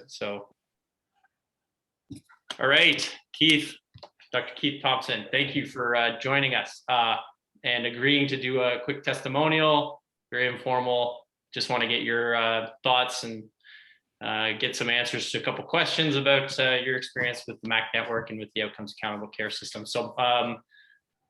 So, all right, Dr. Keith Thompson, thank you for joining us and agreeing to do a quick testimonial, very informal. Just want to get your thoughts and get some answers to a couple questions about your experience with the MAC network and with the Outcomes Accountable Care System. So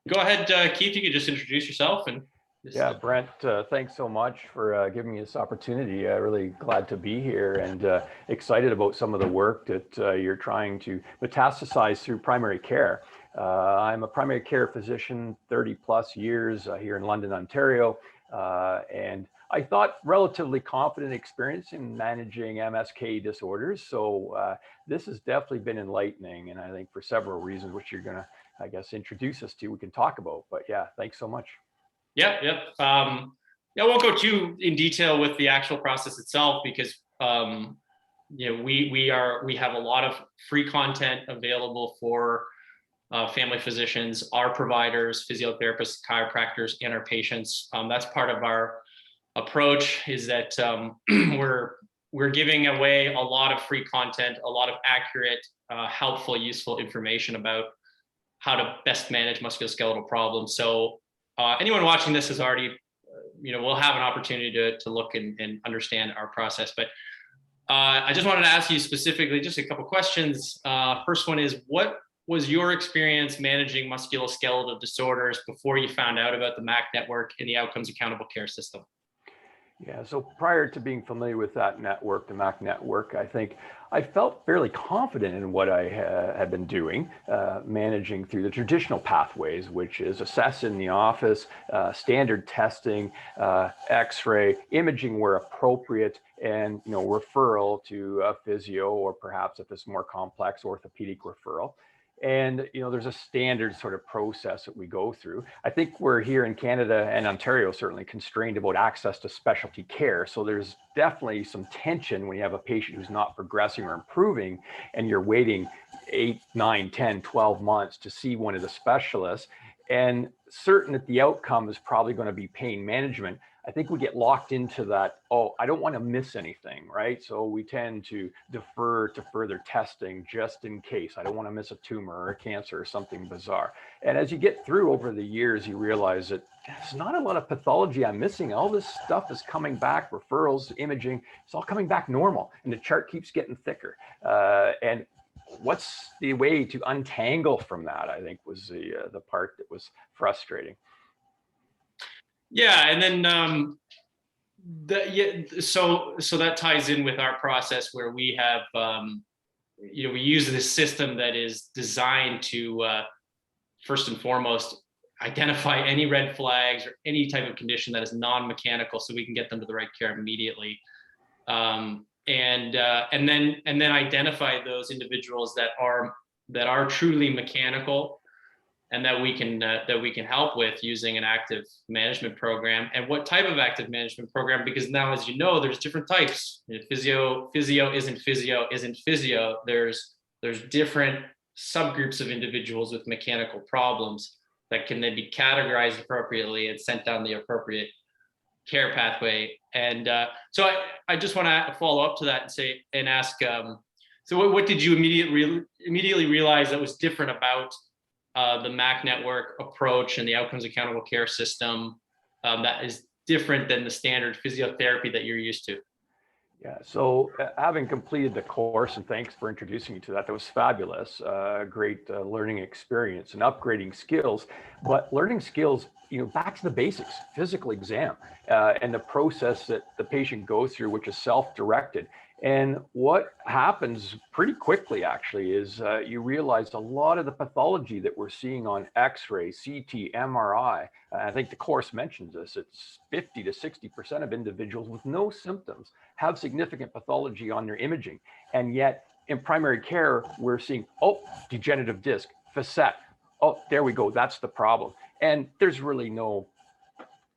go ahead, Keith, you could just introduce yourself. And yeah, Brent, thanks so much for giving me this opportunity. Really glad to be here and excited about some of the work that you're trying to metastasize through primary care. I'm a primary care physician, 30 plus years here in London, Ontario, and I thought relatively confident experience in managing MSK disorders. So this has definitely been enlightening, and I think for several reasons, which you're gonna, I guess, introduce us to, we can talk about. But yeah, thanks so much. Yep. Yeah, I won't go too in detail with the actual process itself because we have a lot of free content available for family physicians, our providers, physiotherapists, chiropractors, and our patients. That's part of our approach, is that we're giving away a lot of free content, a lot of accurate, helpful, useful information about how to best manage musculoskeletal problems. So anyone watching this has already, will have an opportunity to look and understand our process. But I just wanted to ask you specifically just a couple questions. First one is, what was your experience managing musculoskeletal disorders before you found out about the MAC network and the Outcomes Accountable Care System? Yeah, so prior to being familiar with that network, the MAC network, I think I felt fairly confident in what I had been doing, managing through the traditional pathways, which is assess in the office, standard testing, X-ray, imaging where appropriate, and referral to a physio, or perhaps if it's more complex, orthopedic referral. And there's a standard sort of process that we go through. I think we're here in Canada and Ontario certainly constrained about access to specialty care. So there's definitely some tension when you have a patient who's not progressing or improving, and you're waiting 8, 9, 10, 12 months to see one of the specialists, and certain that the outcome is probably going to be pain management. I think we get locked into that, oh, I don't want to miss anything, right? So we tend to defer to further testing just in case. I don't want to miss a tumor or a cancer or something bizarre. And as you get through over the years, you realize that there's not a lot of pathology I'm missing. All this stuff is coming back, referrals, imaging, it's all coming back normal. And the chart keeps getting thicker. And what's the way to untangle from that, I think, was the part that was frustrating. Yeah, and then so that ties in with our process, where we have we use this system that is designed to first and foremost identify any red flags or any type of condition that is non-mechanical, so we can get them to the right care immediately, and then identify those individuals that are truly mechanical, and that we can help with using an active management program. And what type of active management program? Because now, as you know, there's different types. Physio isn't physio. There's different subgroups of individuals with mechanical problems that can then be categorized appropriately and sent down the appropriate care pathway. And so I just want to follow up to that and ask. So what did you immediately realize that was different about the MAC network approach and the Outcomes Accountable Care System that is different than the standard physiotherapy that you're used to? Yeah, so having completed the course, and thanks for introducing me to that, that was fabulous, great learning experience and upgrading skills, but learning skills, back to the basics, physical exam, and the process that the patient goes through, which is self-directed. And what happens pretty quickly, actually, is you realize a lot of the pathology that we're seeing on X-ray, CT, MRI, I think the course mentions this, it's 50 to 60% of individuals with no symptoms have significant pathology on their imaging. And yet in primary care, we're seeing, oh, degenerative disc, facet, oh, there we go, that's the problem. And there's really no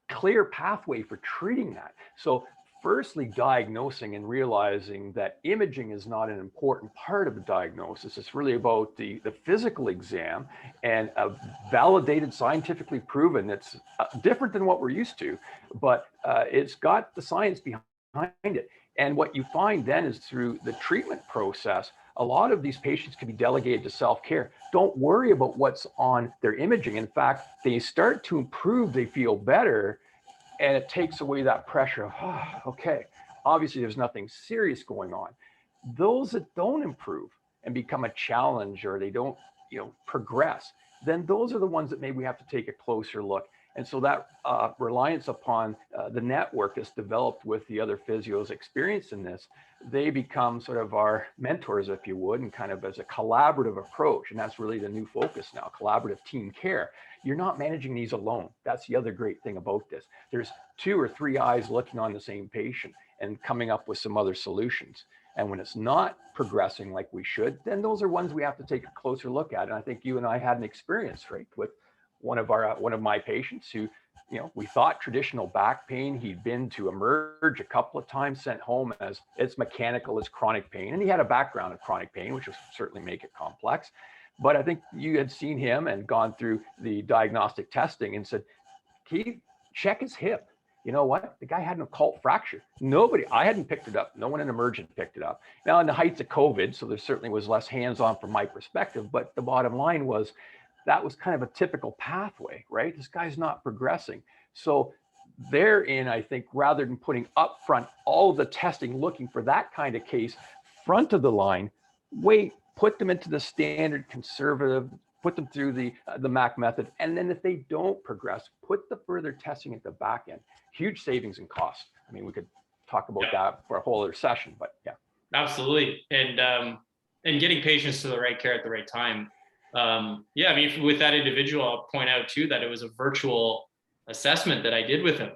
clear pathway for treating that. So firstly, diagnosing and realizing that imaging is not an important part of the diagnosis. It's really about the physical exam, and a validated, scientifically proven, it's different than what we're used to, but it's got the science behind it. And what you find then is through the treatment process, a lot of these patients can be delegated to self-care. Don't worry about what's on their imaging. In fact, they start to improve, they feel better, and it takes away that pressure of, oh, okay, obviously there's nothing serious going on. Those that don't improve and become a challenge, or they don't, progress, then those are the ones that maybe we have to take a closer look. And so that reliance upon the network that's developed with the other physios experienced in this, they become sort of our mentors, if you would, and kind of as a collaborative approach. And that's really the new focus now, collaborative team care. You're not managing these alone. That's the other great thing about this. There's 2 or 3 eyes looking on the same patient and coming up with some other solutions. And when it's not progressing like we should, then those are ones we have to take a closer look at. And I think you and I had an experience, right, with one of my patients who, we thought traditional back pain. He'd been to emerge a couple of times, sent home as it's mechanical, it's chronic pain. And he had a background of chronic pain, which will certainly make it complex. But I think you had seen him and gone through the diagnostic testing and said, Keith, check his hip. You know what? The guy had an occult fracture. I hadn't picked it up. No one in Emergent picked it up. Now, in the heights of COVID, so there certainly was less hands-on from my perspective, but the bottom line was that was kind of a typical pathway, right? This guy's not progressing. So therein, I think, rather than putting upfront all the testing, looking for that kind of case, front of the line, wait, put them into the standard conservative, put them through the MAC method. And then if they don't progress, put the further testing at the back end. Huge savings in cost. I mean, we could talk about that for a whole other session, but yeah. Absolutely. And getting patients to the right care at the right time. Yeah, I mean, with that individual, I'll point out too, that it was a virtual assessment that I did with him.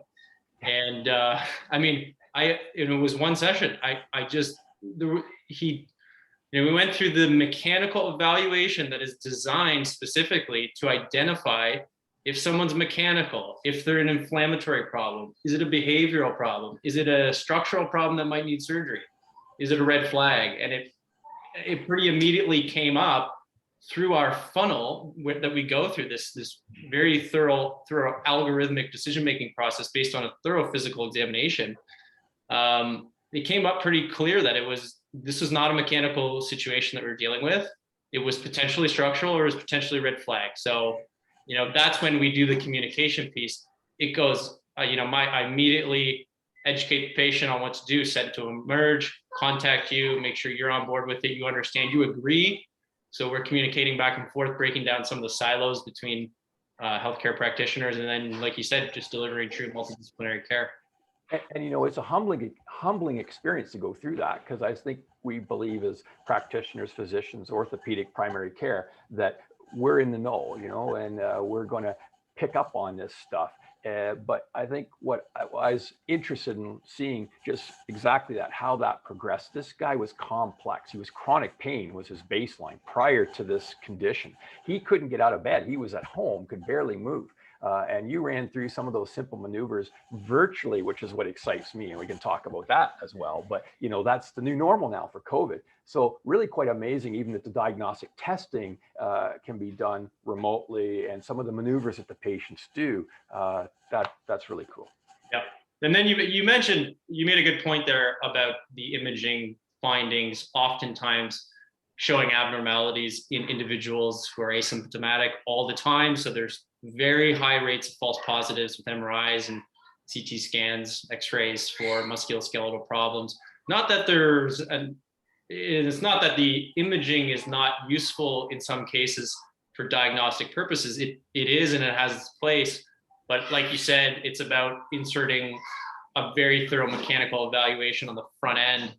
And I mean, it was one session. We went through the mechanical evaluation that is designed specifically to identify if someone's mechanical, if they're an inflammatory problem, is it a behavioral problem? Is it a structural problem that might need surgery? Is it a red flag? And it pretty immediately came up through our funnel that we go through this very thorough algorithmic decision-making process based on a thorough physical examination. It came up pretty clear that this was not a mechanical situation that we were dealing with. It was potentially structural, or it was potentially red flag. So, that's when we do the communication piece. It goes, I immediately educate the patient on what to do, send to Emerge, contact you, make sure you're on board with it, you understand, you agree. So we're communicating back and forth, breaking down some of the silos between healthcare practitioners, and then, like you said, just delivering true multidisciplinary care. And it's a humbling experience to go through that, because I think we believe as practitioners, physicians, orthopedic primary care, that we're in the know, and we're going to pick up on this stuff. But I think what I was interested in seeing, just exactly that, how that progressed. This guy was complex. He was chronic pain was his baseline prior to this condition. He couldn't get out of bed. He was at home, could barely move. And you ran through some of those simple maneuvers virtually, which is what excites me. And we can talk about that as well. But, that's the new normal now for COVID. So really quite amazing, even that the diagnostic testing can be done remotely, and some of the maneuvers that the patients do, that's really cool. Yeah. And then you mentioned, you made a good point there about the imaging findings oftentimes showing abnormalities in individuals who are asymptomatic all the time. So there's very high rates of false positives with MRIs and CT scans, X-rays for musculoskeletal problems. Not that it's not that the imaging is not useful in some cases for diagnostic purposes. It is, and it has its place. But like you said, it's about inserting a very thorough mechanical evaluation on the front end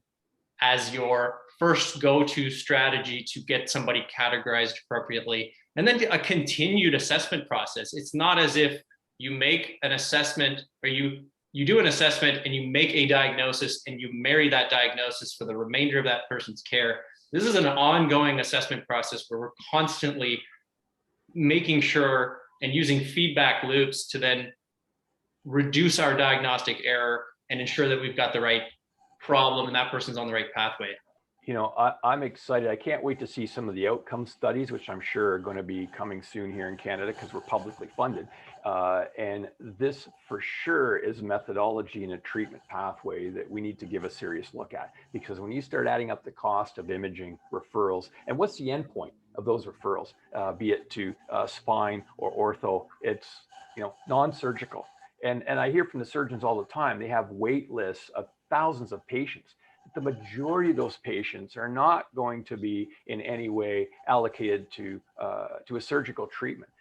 as your first go-to strategy to get somebody categorized appropriately. And then a continued assessment process. It's not as if you make an assessment, or you do an assessment and you make a diagnosis and you marry that diagnosis for the remainder of that person's care. This is an ongoing assessment process where we're constantly making sure and using feedback loops to then reduce our diagnostic error and ensure that we've got the right problem and that person's on the right pathway. I'm excited. I can't wait to see some of the outcome studies, which I'm sure are going to be coming soon here in Canada because we're publicly funded. And this for sure is methodology and a treatment pathway that we need to give a serious look at, because when you start adding up the cost of imaging, referrals, and what's the end point of those referrals, be it to spine or ortho, it's non-surgical. And I hear from the surgeons all the time, they have wait lists of thousands of patients. The majority of those patients are not going to be in any way allocated to a surgical treatment.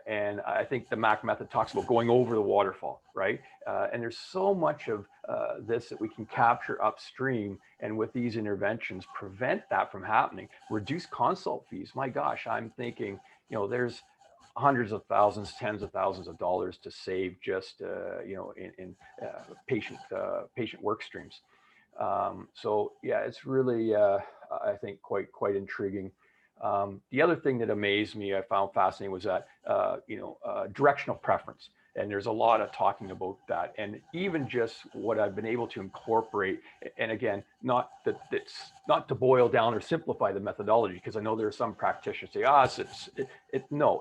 And I think the MAC method talks about going over the waterfall, right? And there's so much of this that we can capture upstream, and with these interventions, prevent that from happening. Reduce consult fees. My gosh, I'm thinking, there's hundreds of thousands, tens of thousands of dollars to save just in patient work streams. So yeah, it's really I think quite intriguing. The other thing that amazed me, I found fascinating, was that directional preference, and there's a lot of talking about that, and even just what I've been able to incorporate. And again, not to boil down or simplify the methodology, because I know there are some practitioners say,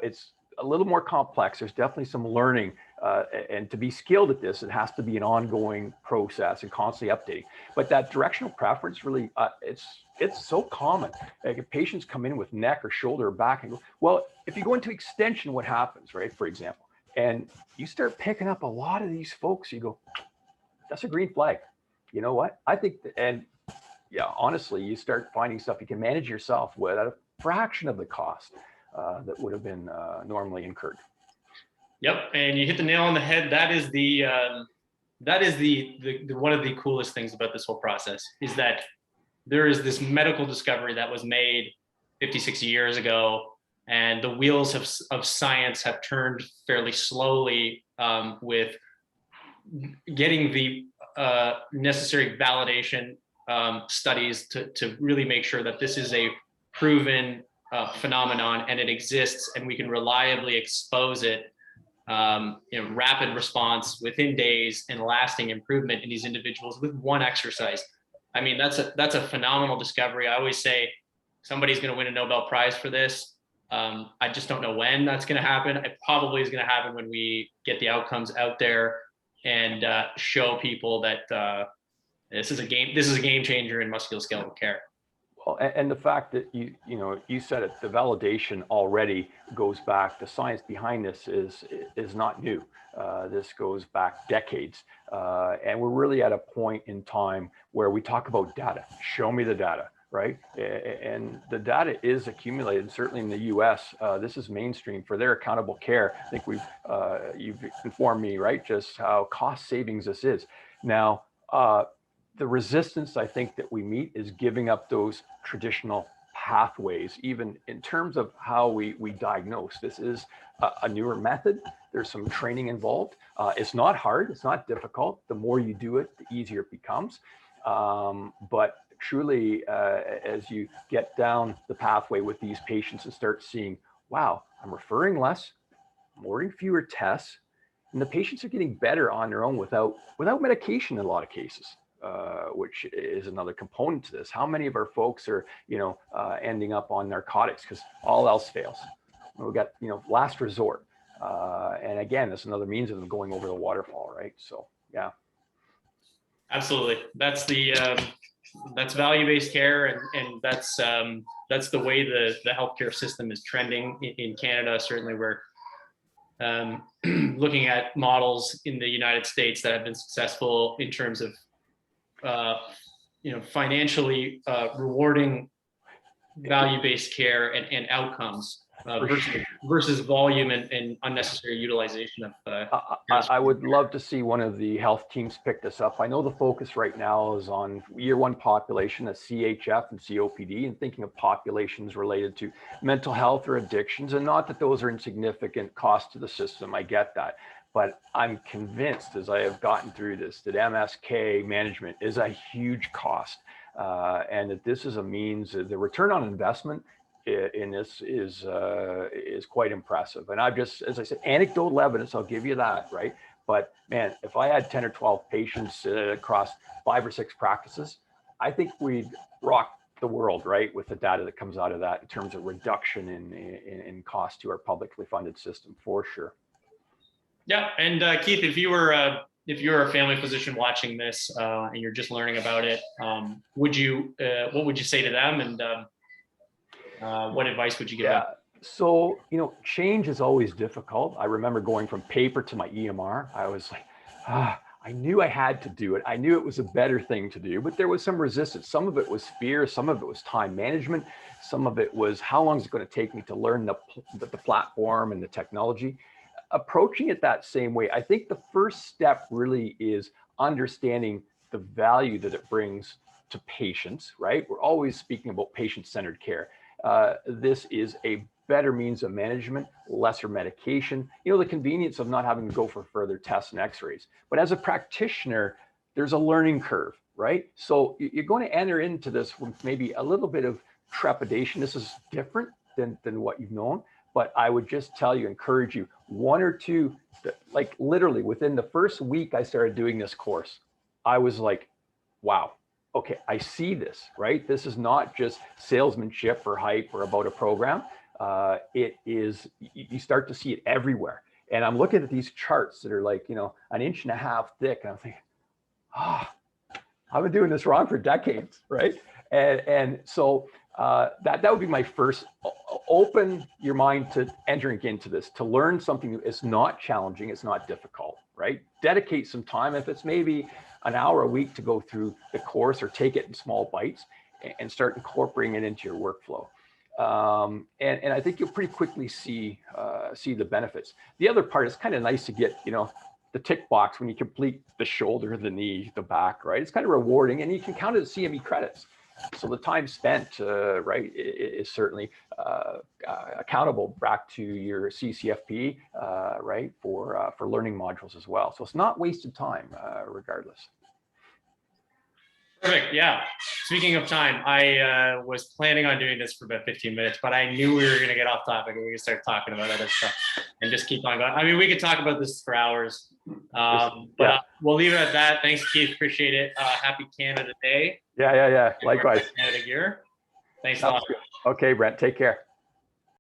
it's a little more complex. There's definitely some learning, and to be skilled at this, it has to be an ongoing process and constantly updating. But that directional preference really, it's so common. Like if patients come in with neck or shoulder or back and go, well, if you go into extension, what happens, right? For example, and you start picking up a lot of these folks, you go, that's a green flag. You know what? I think, and yeah, honestly, you start finding stuff you can manage yourself with at a fraction of the cost that would have been normally incurred. Yep, and you hit the nail on the head. That is the one of the coolest things about this whole process, is that there is this medical discovery that was made 50, 60 years ago, and the wheels of science have turned fairly slowly with getting the necessary validation studies to really make sure that this is a proven phenomenon and it exists, and we can reliably expose it, rapid response within days and lasting improvement in these individuals with one exercise. I mean, that's a phenomenal discovery. I always say somebody's going to win a Nobel Prize for this. I just don't know when that's going to happen. It probably is going to happen when we get the outcomes out there and show people that this is a game changer in musculoskeletal care. Well, and the fact that you said it, the validation already goes back. The science behind this is not new. This goes back decades, and we're really at a point in time where we talk about data. Show me the data, right? And the data is accumulated. Certainly in the U.S., this is mainstream for their accountable care. I think you've informed me, right, just how cost savings this is now. The resistance I think that we meet is giving up those traditional pathways, even in terms of how we diagnose. This is a newer method. There's some training involved. It's not hard. It's not difficult. The more you do it, the easier it becomes. But truly, as you get down the pathway with these patients and start seeing, wow, I'm referring less, I'm ordering fewer tests, and the patients are getting better on their own without medication in a lot of cases. Which is another component to this. How many of our folks are, ending up on narcotics because all else fails? We've got, last resort. And again, that's another means of them going over the waterfall, right? So, yeah. Absolutely. That's that's value-based care, and that's the way the healthcare system is trending in Canada. Certainly, we're looking at models in the United States that have been successful in terms of financially rewarding value-based care and outcomes versus volume and unnecessary utilization of. I would love to see one of the health teams pick this up. I know the focus right now is on year one population, that's CHF and COPD, and thinking of populations related to mental health or addictions, and not that those are insignificant costs to the system. I get that. But I'm convinced, as I have gotten through this, that MSK management is a huge cost, and that this is a means. The return on investment in this is quite impressive. And I've just, as I said, anecdotal evidence. I'll give you that, right? But man, if I had 10 or 12 patients across 5 or 6 practices, I think we'd rock the world, right, with the data that comes out of that in terms of reduction in cost to our publicly funded system, for sure. Yeah, and Keith, if you were a family physician watching this and you're just learning about it, what would you say to them, and what advice would you give them? So, change is always difficult. I remember going from paper to my EMR. I was like, I knew I had to do it. I knew it was a better thing to do, but there was some resistance. Some of it was fear. Some of it was time management. Some of it was, how long is it going to take me to learn the platform and the technology? Approaching it that same way, I think the first step really is understanding the value that it brings to patients, right? We're always speaking about patient-centered care. This is a better means of management, lesser medication, the convenience of not having to go for further tests and x-rays. But as a practitioner, there's a learning curve, right? So you're going to enter into this with maybe a little bit of trepidation. This is different than what you've known. But I would just tell you, encourage you, one or two, like literally within the first week I started doing this course, I was like, wow, okay, I see this, right? This is not just salesmanship or hype or about a program. It is, you start to see it everywhere. And I'm looking at these charts that are like, 1.5 inches thick. And I'm thinking, I've been doing this wrong for decades, right? And so that would be my first. Open your mind to entering into this, to learn something new. It's not challenging, it's not difficult, right? Dedicate some time, if it's maybe an hour a week, to go through the course, or take it in small bites and start incorporating it into your workflow. And I think you'll pretty quickly see the benefits. The other part is kind of nice to get, the tick box when you complete the shoulder, the knee, the back, right? It's kind of rewarding, and you can count it as CME credits. So the time spent, right, is certainly accountable back to your CCFP, right, for learning modules as well. So it's not wasted time, regardless. Perfect. Yeah. Speaking of time, I was planning on doing this for about 15 minutes, but I knew we were going to get off topic and we could start talking about other stuff and just keep on going. I mean, we could talk about this for hours, but we'll leave it at that. Thanks, Keith. Appreciate it. Happy Canada Day. Yeah. Likewise. Canada gear. Thanks a lot. Okay, Brent. Take care.